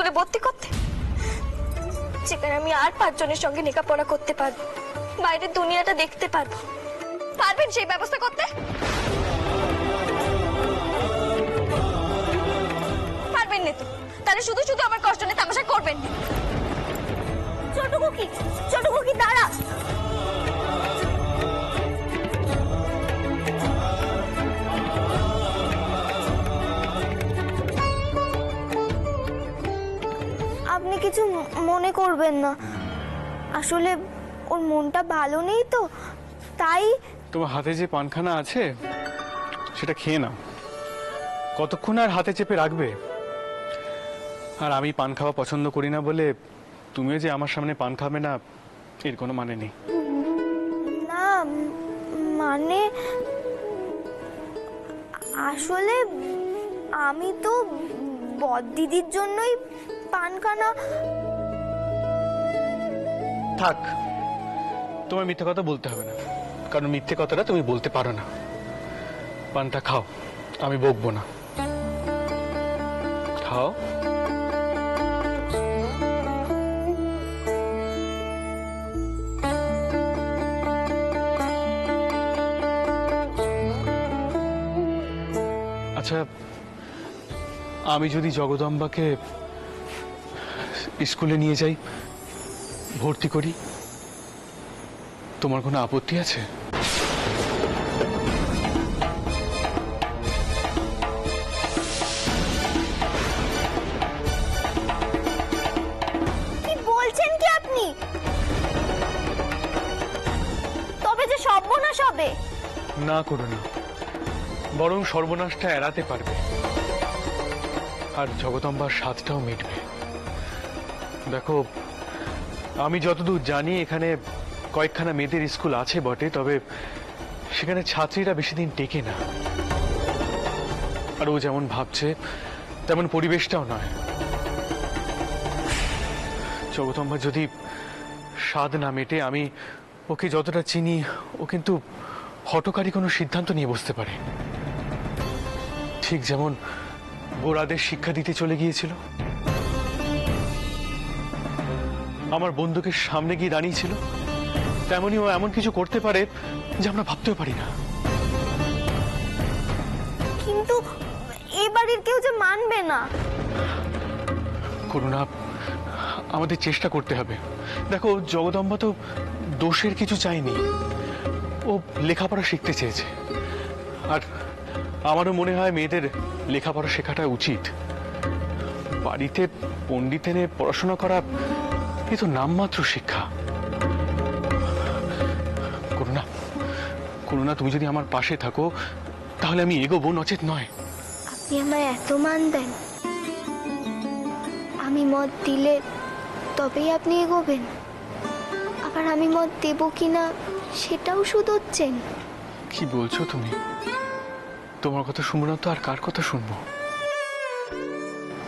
স্কুলে ভর্তি করতে, যেখানে আমি আর 5 জনের সঙ্গে লেখাপড়া করতে পারবো, বাইরের দুনিয়াটা দেখতে পারবো। পারবেন সেই ব্যবস্থা করতে? পারবেন না তো তাহলে শুধু শুধু আমার কষ্ট নিয়ে তামাশা করবেন না। ছোট খুকি দাঁড়া। আপনি কিছু মনে করবেন না, আসলে ওর মনটা ভালো নেই তো, তাই। তোমার হাতে যে পানখানা আছে সেটা খেয়ে নাও। কতক্ষণ আর হাতে চেপে রাখবে? আর আমি পান খাওয়া পছন্দ করি না বলে তুমিও যে আমার সামনে পান খাবে না এর কোনো মানে নেই। না মানে আসলে আমি তো বড়দিদির জন্যই পানখানা। থাক, তোমার মিথ্যে কথা বলতে হবে না, কারণ মিথ্যে কথাটা তুমি বলতে পারো না। পানটা খাও, আমি বকবো না। খাও। আচ্ছা, আমি যদি জগদম্বাকে স্কুলে নিয়ে যাই, ভর্তি করি, তোমার কোনো আপত্তি আছে? কি বলছেন কি আপনি? তবে যে সর্বনাশ হবে। না করো না, বরং সর্বনাশটা এড়াতে পারবে, আর জগদম্বার স্বাদটাও মিটবে। দেখো, আমি যতদূর জানি এখানে কয়েকখানা মেয়েদের স্কুল আছে বটে, তবে সেখানে ছাত্রীরা বেশি দিন টেকে না। আর ও যেমন ভাবছে তেমন পরিবেশটাও নয়। জগদম্বার যদি স্বাদ না মেটে, আমি ওকে যতটা চিনি, ও কিন্তু হঠকারী কোনো সিদ্ধান্ত নিয়ে বসতে পারে, ঠিক যেমন গোরাদের শিক্ষা দিতে চলে গিয়েছিল। আমার বন্ধুকে সামনে গিয়ে দাঁড়িয়েছিল, তেমনি ও এমন কিছু করতে পারে যে আমরা ভাবতেও পারি না। কিন্তু এই বাড়ির কেউ যে মানবে না। করুণা, আমাদের চেষ্টা করতে হবে। দেখো, জগদম্বা তো দোষের কিছু চায়নি, ও লেখাপড়া শিখতে চেয়েছে। আর আমারও মনে হয় মেয়েদের লেখাপড়া শেখাটা উচিত। বাড়িতে পণ্ডিত এনে পড়াশোনা করা এ তো নামমাত্র শিক্ষা। করুণা, করুণা, তুমি যদি আমার পাশে থাকো তাহলে আমি এগোবো, নচেত নয়। আপনি আমায় এত মান দেন, আমি মত দিলে তবেই আপনি এগোবেন, আবার আমি মত দেব কিনা সেটাও শুধোচ্ছেন। কি বলছো তুমি? তোমার কথা শুনবো না তো আর কার কথা শুনবো?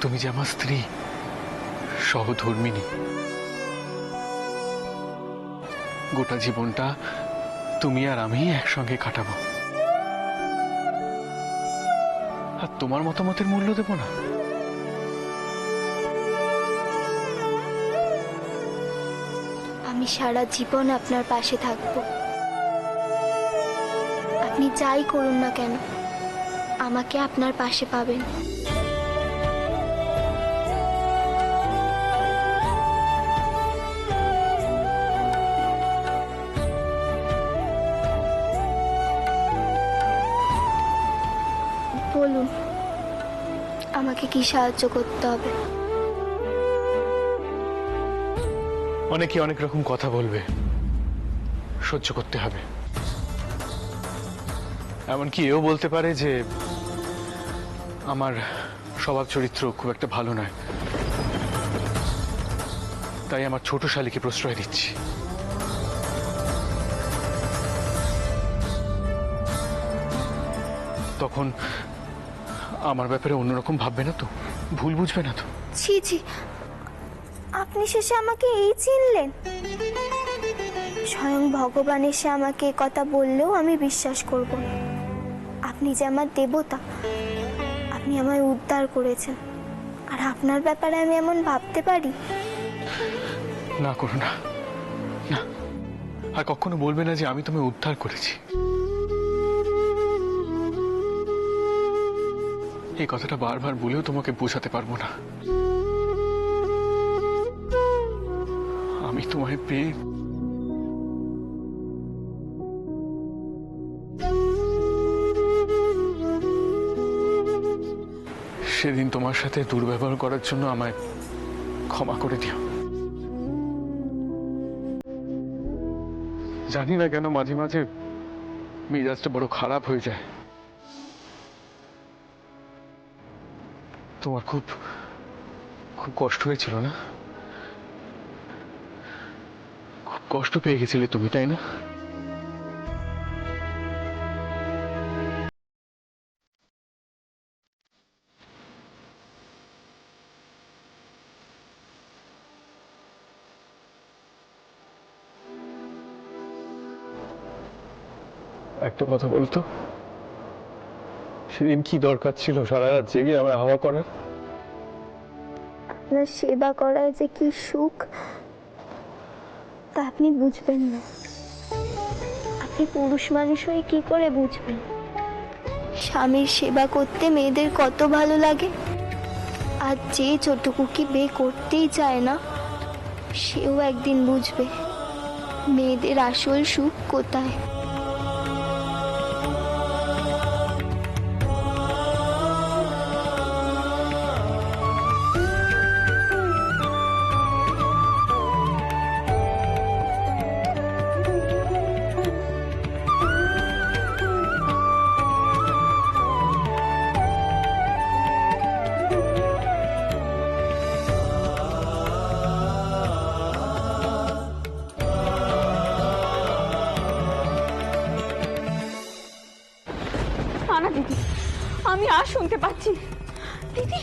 তুমি যে আমার স্ত্রী, সহধর্মিণী। গোটা জীবনটা তুমি আর আমি একসঙ্গে কাটাবো, আর তোমার মতামতের মূল্য দেব না? আমি সারা জীবন আপনার পাশে থাকব। আপনি যাই করুন না কেন, আমাকে আপনার পাশে পাবেন। বলুন, আমাকে কি সাহায্য করতে হবে? অনেকে অনেক রকম কথা বলবে, সহ্য করতে হবে। এমনকি এও বলতে পারে যে আমার স্বভাব চরিত্র খুব একটা ভালো নয়, তাই আমার ছোট শালীকে প্রশ্রয় দিচ্ছি। তখন আমার ব্যাপারে অন্যরকম ভাববে না তো? ভুল বুঝবে না তো? ছি ছি, আপনি শেষে আমাকে এই চিনলেন? স্বয়ং ভগবান এসে আমাকে এ কথা বললেও আমি বিশ্বাস করব না। আপনি যে আমার দেবতা, আপনি আমায় উদ্ধার করেছেন, আর আপনার ব্যাপারে আমি এমন ভাবতে পারি? না করো না, না, আর কখনো বলবে না যে আমি তোমায় উদ্ধার করেছি। এই কথাটা বারবার বলেও তোমাকে বোঝাতে পারবো না। আমি তোমায় পেয়ে সেদিন তোমার সাথে দুর্ব্যবহার করার জন্য আমায় ক্ষমা করে দিও। জানি না কেন মাঝে মাঝে মেজাজটা বড় খারাপ হয়ে যায়। তোমার খুব খুব কষ্ট হয়েছিল না? খুব কষ্ট পেয়ে গেছিলে তুমি, তাই না? একটা কথা বলতো, সেদিন কি দরকার ছিল সারা রাত জেগে আমার হাওয়া করার? আপনার সেবা করার যে কি সুখ তা আপনি বুঝবেন না। আপনি পুরুষ মানুষ হয়ে কি করে বুঝবেন স্বামীর সেবা করতে মেয়েদের কত ভালো লাগে? আর যে ছোটকুকি বিয়ে করতেই চায় না, সেও একদিন বুঝবে মেয়েদের আসল সুখ কোথায়। না দিদি, আমি আর শুনতে পাচ্ছি না। দিদি,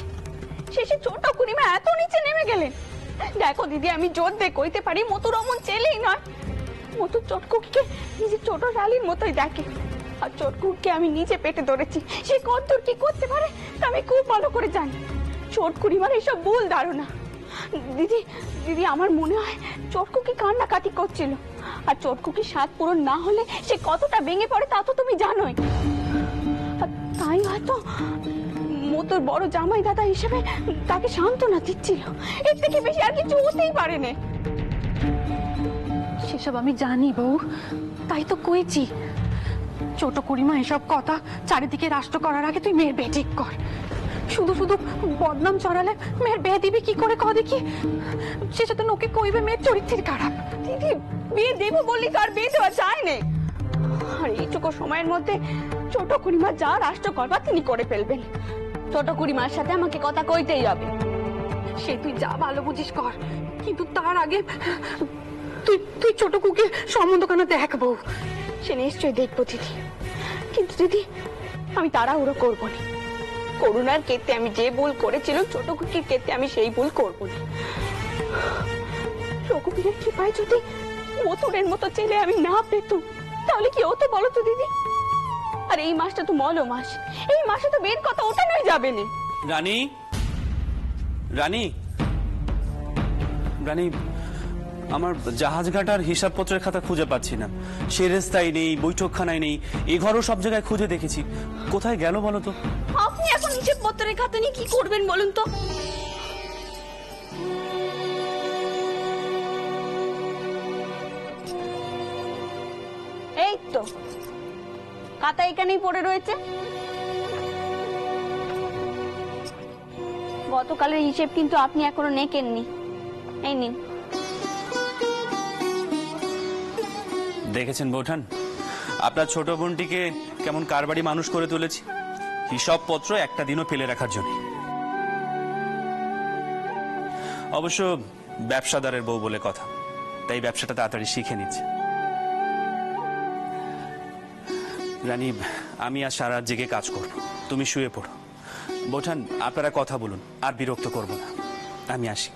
শেষে ছোট কুড়িমা এত নিচে নেমে গেলেন। দেখো দিদি, আমি জোর দিয়ে কইতে পারি মতুর অমন ছেলেই নয়। মতুর চটকুকিকে নিজের ছোট শালির মতোই দেখে। আর চটকুকিকে আমি নিজে পেটে ধরেছি, সে কতদূর কি করতে পারে তা আমি খুব ভালো করে জানি। ছোট কুড়িমার এসব ভুল ধারণা। দিদি দিদি, আমার মনে হয় চটকুকি কান্নাকাটি করছিল। আর চটকুকির স্বাদ পূরণ না হলে সে কতটা ভেঙে পড়ে তা তো তুমি জানোই। তাই হয়তো মতুর বড় জামাই দাদা হিসেবে তাকে সান্ত্বনা দিচ্ছিল। এর থেকে বেশি আর কিছু হতেই পারে না। সেসব আমি জানি বউ, তাই তো কইছি ছোট কুড়িমা এসব কথা চারিদিকে রাষ্ট্র করার আগে তুই মেয়ের বিয়ে ঠিক কর। শুধু শুধু বদনাম চড়ালে মেয়ের বিয়ে দিবি কি করে? কহ দেখি, সে সাথে ওকে কইবে মেয়ের চরিত্রের খারাপ। দিদি, বিয়ে দেবো বললি তো আর বিয়ে দেওয়া যায় না। আর এইটুকু সময়ের মধ্যে ছোট কুড়িমা যা রাষ্ট্র করবার তিনি করে ফেলবেন। ছোট কুড়িমার সাথে আমাকে কথা কইতেই হবে। সে তুই যা ভালো বুঝিস কর, কিন্তু তার আগে তুই তুই ছোট কুকে সম্বন্ধ কেন দেখ বউ। সে নিশ্চয়ই দেখবো দিদি, কিন্তু দিদি আমি তাড়াহুড়ো করবো না। করুণার ক্ষেত্রে আমি যে ভুল করেছিল, ছোট কুকির ক্ষেত্রে আমি সেই ভুল করবো না। রঘুবীরের কৃপায় যদি মথুরের মতো ছেলে আমি না পেতাম, তাহলে কি হতো বলো তো দিদি? আর এই মাসটা তো মলো মাস, এই মাসে তো বের কথা ওঠানোই যাবে না। রানী, রানী, রানী, আমার জাহাজঘাটার হিসাবপত্রের খাতা খুঁজে পাচ্ছি না। সেরেস্তায় নেই, বৈঠকখানায় নেই, এ ঘরও সব জায়গায় খুঁজে দেখেছি। কোথায় গেল বলো তো? আপনি এখন হিসেব পত্রের খাতা নিয়ে কি করবেন বলুন তো? এই তো খাতা এখানেই পড়ে রয়েছে। গতকালের হিসেব কিন্তু আপনি এখনো নেকেননি। এই নিন। দেখেছেন বৌঠান, আপনার ছোট বোনটিকে কেমন কারবারি মানুষ করে তুলেছি, হিসাবপত্র একটা দিনও ফেলে রাখার জন্য। অবশ্য ব্যবসাদারের বউ বলে কথা, তাই ব্যবসাটা তাড়াতাড়ি শিখে নিচ্ছে। রানী, আমি আর সারা রাত জেগে কাজ করব, তুমি শুয়ে পড়ো। বৌঠান, আপনারা কথা বলুন, আর বিরক্ত করব না, আমি আসি।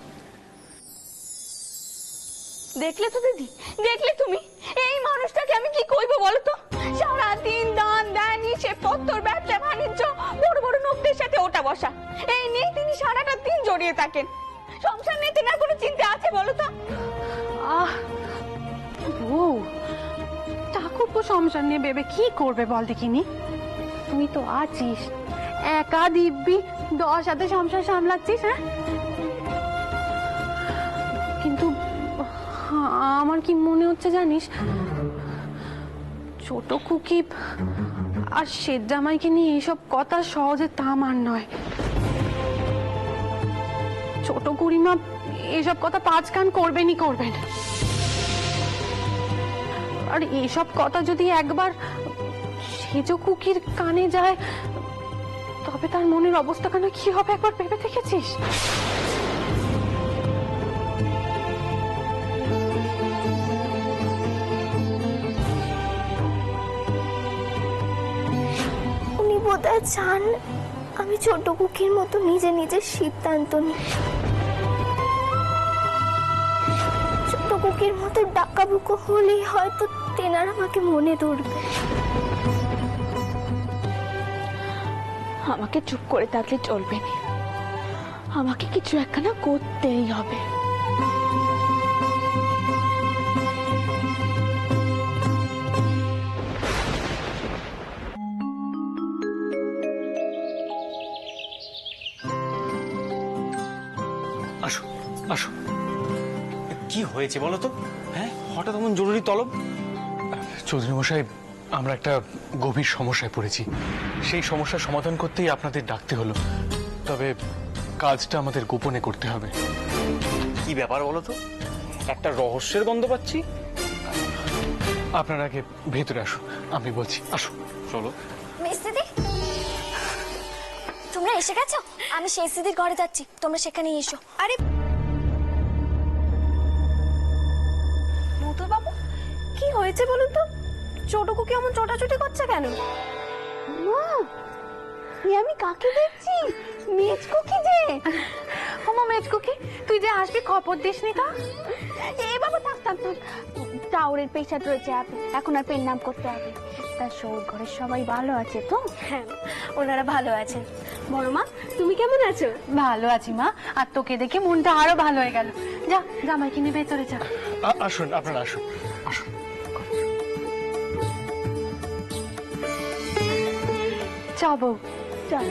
দেখলে তো দিদি, দেখলে তুমি এই মানুষটাকে আমি কি কইবো বলো তো? সারাদিন দান দেন, হিসেব পত্র, ব্যবসা বাণিজ্য, বড় বড় লোকদের সাথে ওটা বসা। এই নেই তিনি সারাটা দিন জড়িয়ে থাকেন। সংসার নিয়ে তেনার কোনো চিন্তা আছে বলো তো? আহ বউ, ঠাকুরপো সংসার নিয়ে ভেবে কি করবে বল দেখিনি? তুই তো আছিস, একা দিব্যি 10 হাতে সংসার সামলাচ্ছিস। হ্যাঁ, কিন্তু আমার কি মনে হচ্ছে জানিস, ছোট খুকি আর শেঠ জামাইকে নিয়ে এইসব কথা সহজে তামার নয়। ছোট কুড়িমা এসব কথা 5 কান করবেনই করবেন। আর এইসব কথা যদি একবার সেজ কুকির কানে যায়, তবে তার মনের অবস্থাখানা কি হবে একবার ভেবে দেখেছিস? উনি বোধহয় চান আমি ছোট কুকির মতো নিজে নিজের সিদ্ধান্ত নিই, ছোট কুকির মতো ডাকাবুকো হলেই হয়তো তেনার আমাকে মনে ধরবে। আমাকে চুপ করে থাকলে চলবে না, আমাকে কিছু একখানা করতেই হবে। আসো আসো। কি হয়েছে বলো তো? হ্যাঁ, হঠাৎ এমন জরুরি তলব? চৌধুরী মশাই, আমরা একটা গভীর সমস্যায় পড়েছি। সেই সমস্যার সমাধান করতেই আপনাদের ডাকতে হলো। তবে কাজটা আমাদের গোপনে করতে হবে। কি ব্যাপার বলো তো? একটা রহস্যের গন্ধ পাচ্ছি। আপনারা আগে ভেতরে আসুন, আমি বলছি। আসো। চলো। মিস্ত্রি, তোমরা এসে গেছো? আমি সেই সিদির ঘরে যাচ্ছি, তোমরা সেখানে এসো। আরে মথুর বাবু, কি হয়েছে বলুন তো? ছোট কুকি এমন ছোটাছুটি করছে কেন? মা, আমি কাকে দেখছি? মেজ কুকি যে। ওমা মেজ কুকি, তুই যে আসবি খবর দিসনি তো? এ বাবা, থাক থাক থাক, টাউরের পেশাদ রয়েছে, এখন আর পেন নাম করতে হবে। তা সৌর ঘরের সবাই ভালো আছে তো? হ্যাঁ, ওনারা ভালো আছেন। বড় মা, তুমি কেমন আছো? ভালো আছি মা, আর তোকে দেখে মনটা আরো ভালো হয়ে গেল। যা জামাইকে নিয়ে ভেতরে যা। আসুন, আপনারা আসুন আসুন। চ বউ, চল।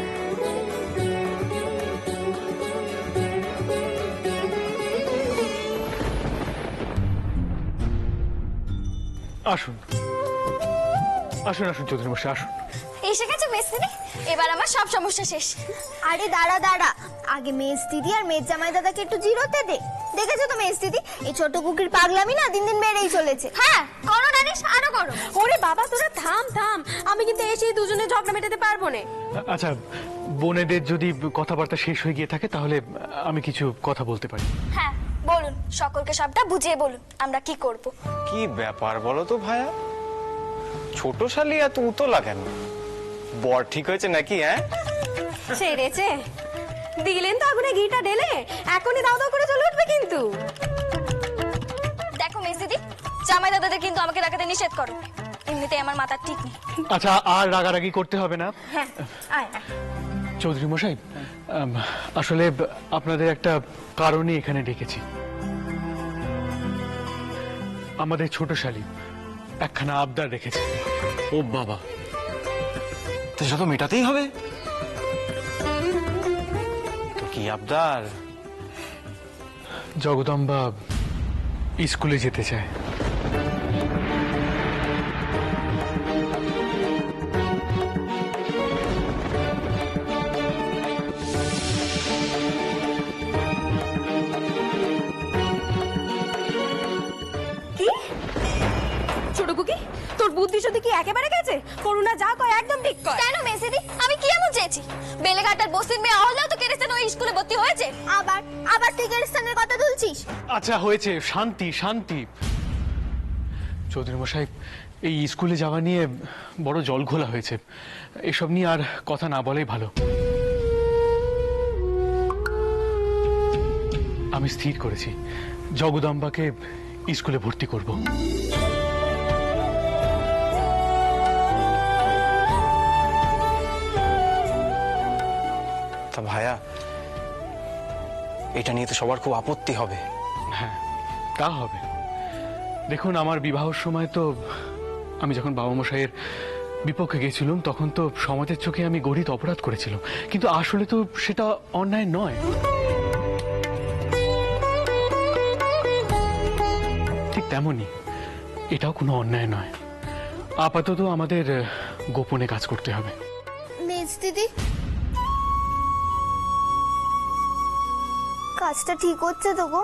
আসুন আসুন আসুন চৌধুরী মশাই, আসুন। এসে গেছে মিস্ত্রি, এবার আমার সব সমস্যা শেষ। আরে দাঁড়া দাঁড়া, আগে মেজ দিদি আর মেজ জামাই দাদাকে একটু জিরোতে দে। দেখেছো তো মেজ দিদি, এই ছোট কুকির পাগলামি না দিন দিন বেড়েই চলেছে। হ্যাঁ, করো নানিশ, আরো করো। ওরে বাবা, তোরা থাম থাম, আমি কিন্তু এসেই দুজনে ঝগড়া মেটাতে পারবো না। আচ্ছা, বোনেদের যদি কথাবার্তা শেষ হয়ে গিয়ে থাকে তাহলে আমি কিছু কথা বলতে পারি। হ্যাঁ বলুন, সকলকে সবটা বুঝিয়ে বলুন, আমরা কি করব। কি ব্যাপার বলো তো ভাইয়া? ছোট শালি এত উতলা কেন? বর ঠিক হয়েছে নাকি? হ্যাঁ, সেরেছে দিলেন তো আগুনে ঘিটা ঢেলে, এখনই দাও দাও করে চলে উঠবে কিন্তু। দেখো মেজ দিদি, জামাই দাদাদের কিন্তু আমাকে দেখাতে নিষেধ করো, এমনিতে আমার মাথা ঠিক নেই। আচ্ছা, আর রাগারাগি করতে হবে না। হ্যাঁ, আয় আয়। চৌধুরী মশাই, আসলে আপনাদের একটা কারণে এখানে ডেকেছি। আমাদের ছোট শালী একখানা আবদার রেখেছে। ও বাবা, তো সেটা তো মেটাতেই হবে। তো কি আবদার? জগদম্বা স্কুলে যেতে চায়। ছোট কুকি, তোর বুদ্ধি শুদ্ধি কি একেবারে গেছে? করুণা যা কয় একদম ঠিক কয়। কেন মেসিদি, আমি কি এমন চেয়েছি? বেলেঘাটার বস্তির মেয়ে অহল্যাও তো কেরেস্তান ওই স্কুলে ভর্তি হয়েছে। আবার আবার তুই কেরেস্তানের কথা তুলছিস? আচ্ছা হয়েছে, শান্তি শান্তি। চৌধুরী মশাই, এই স্কুলে যাওয়া নিয়ে বড় জলঘোলা হয়েছে। এসব নিয়ে আর কথা না বলাই ভালো। আমি স্থির করেছি জগদম্বাকে স্কুলে ভর্তি করব। তা ভাইয়া, এটা নিয়ে তো সবার খুব আপত্তি হবে। হ্যাঁ, তা হবে। দেখুন, আমার বিবাহের সময় তো আমি যখন বাবা মশাইয়ের বিপক্ষে গেছিলাম, তখন তো সমাজের চোখে আমি গরিত অপরাধ করেছিলাম, কিন্তু আসলে তো সেটা অন্যায় নয়। ঠিক তেমনই এটাও কোনো অন্যায় নয়। আপাতত আমাদের গোপনে কাজ করতে হবে। মেজ দিদি, কাজটা ঠিক হচ্ছে তো গো?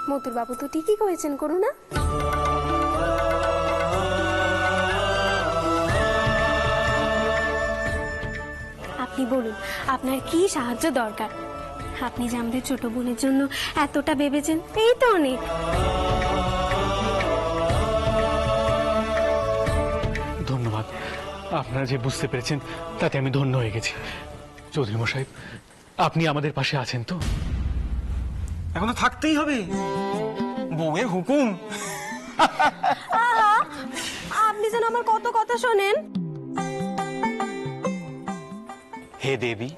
মতুর বাবু তো ঠিকই করেছেন, করুণা। আপনি বলুন, আপনার কি সাহায্য দরকার? আপনি যে আমাদের ছোট বোনের জন্য এতটা ভেবেছেন, এই তো অনেক। ধন্যবাদ। আপনারা যে বুঝতে পেরেছেন তাতে আমি ধন্য হয়ে গেছি। চৌধুরী মশাই, আপনি আমাদের পাশে আছেন তো? এখন তো থাকতেই হবে, বউয়ের হুকুম। আপনি যেন আমার কত কথা শোনেন। হে দেবী,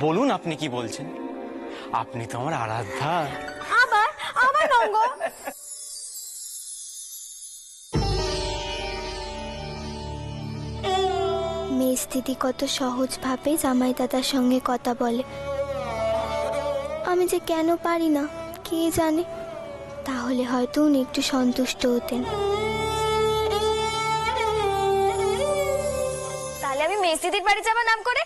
বলুন আপনি কি বলছেন? আপনি তো আমার আরাধ্যা। আবার আবার নঙ্গ। মেজ দিদি কত সহজ ভাবে জামাই দাদার সঙ্গে কথা বলে। আমি যে কেন পারি না কে জানে। তাহলে হয়তো উনি একটু সন্তুষ্ট হতেন। তাহলে আমি মেজ দিদির বাড়ি যাবার নাম করে?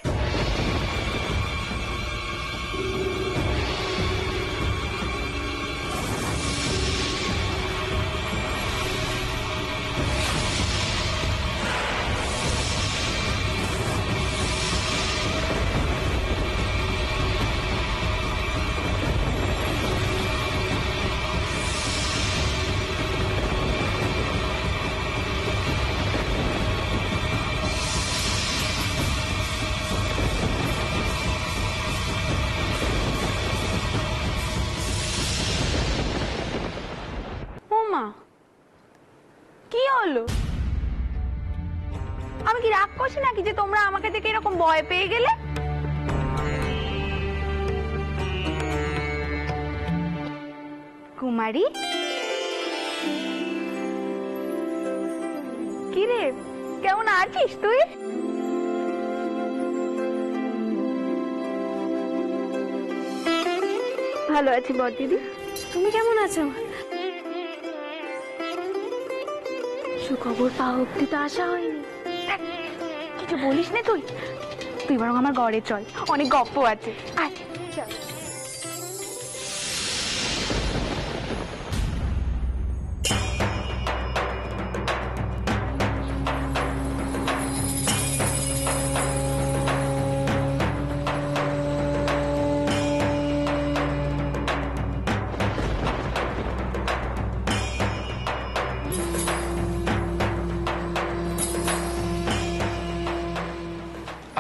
মা, কি হলো? আমি কি রাগ করছি নাকি যে তোমরা আমাকে দেখে এরকম ভয় পেয়ে গেলে? কুমারী, কি রে, কেমন আছিস তুই? ভালো আছি বড় দিদি। তুমি কেমন আছো? সুখবর পাওয়া অব্দি তো আসা হয়নি। কিছু বলিস না তুই, তুই বরং আমার ঘরে চল, অনেক গপ্প আছে। আয় চল।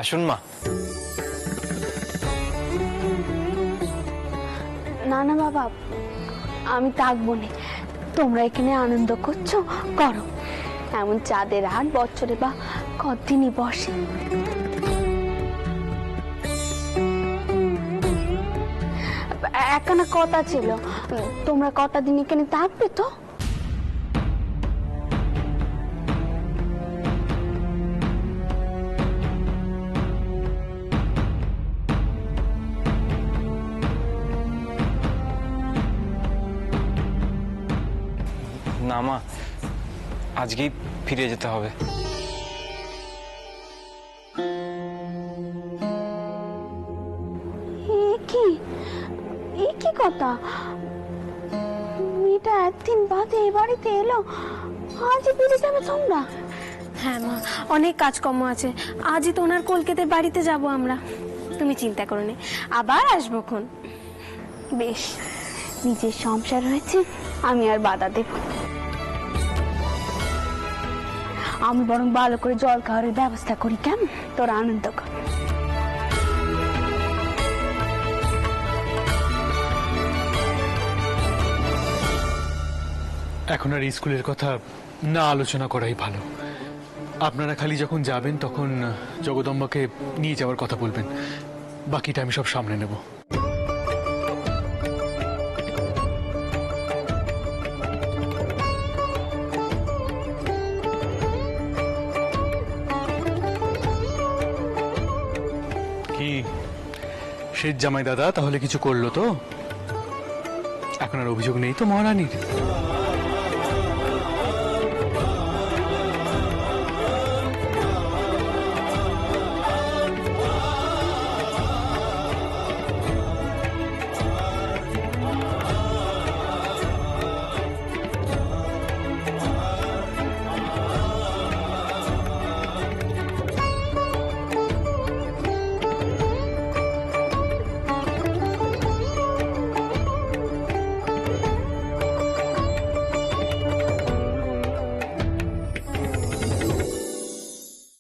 আসুন মা। না না বাবা, আমি থাকবো না। তোমরা এখানে আনন্দ করছো, করো। এমন চাঁদের হাট বছরে বা কদিনই বসে। একখানা কথা ছিল, তোমরা কটা দিন এখানে থাকবে তো? না মা, আজকেই ফিরে যেতে হবে। কি কথা? মেয়েটা একদিন বাদে এ বাড়িতে এলো, আজই ফিরে যাবে তোমরা? হ্যাঁ মা, অনেক কাজকর্ম আছে। আজই তো ওনার কলকাতার বাড়িতে যাব আমরা। তুমি চিন্তা করো না, আবার আসবো খন। বেশ, নিজের সংসার হয়েছে, আমি আর বাধা দেব? আমি বরং ভালো করে জল খাওয়ার ব্যবস্থা করি, কেমন? তোর আনন্দ কর। এখন আর স্কুলের কথা না আলোচনা করাই ভালো। আপনারা খালি যখন যাবেন তখন জগদম্বাকে নিয়ে যাওয়ার কথা বলবেন, বাকিটা আমি সব সামনে নেব। কি শেষ জামাই দাদা তাহলে কিছু করলো তো? এখন আর অভিযোগ নেই তো মহারানীর?